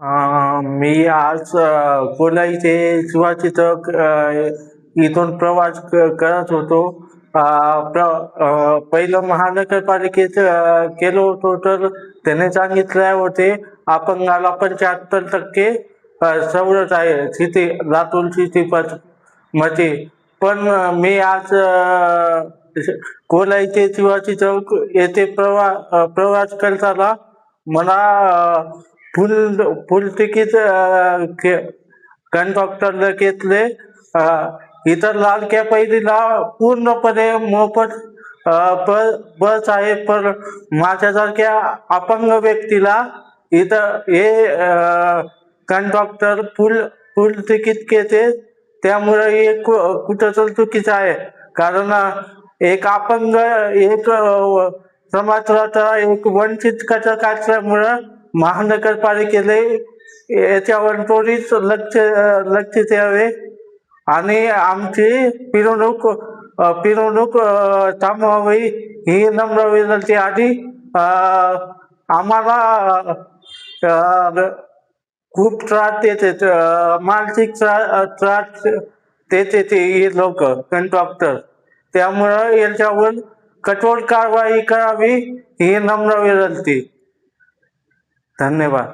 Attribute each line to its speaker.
Speaker 1: मी आज कोलाई ते शिवाजी चौक इथून प्रवास करत होतो. पहिलं महानगरपालिकेत केलो होतो, तर त्याने सांगितले होते अपंगाला 75% सवलत आहे सिटी लातूर सिटी मध्ये. पण मी आज कोलाई ते शिवाजी चौक येथे प्रवास करताना मला फुल फुल तिकीट कंडक्टरने घेतले. इतर लाडक्या बहिणीला पूर्णपणे मोफत बस आहे, पण माझ्यासारख्या अपंग व्यक्तीला इथं हे कंडक्टर फुल फुल तिकीट घेते. त्यामुळे हे कुठं तर चुकीचं आहे, कारण एक अपंग एक समाजाचा एक वंचित घटक असल्यामुळं महानगरपालिकेने याच्यावर त्वरित लक्ष द्यावे आणि आमची पिरवणूक थांबवावी ही नम्र विनंती. आणि आम्हाला खूप त्रास देते, मानसिक त्रास देते ते हे लोक कंट्रॅक्टर. त्यामुळं याच्यावर कठोर कारवाई करावी ही नम्र विनंती. धन्यवाद.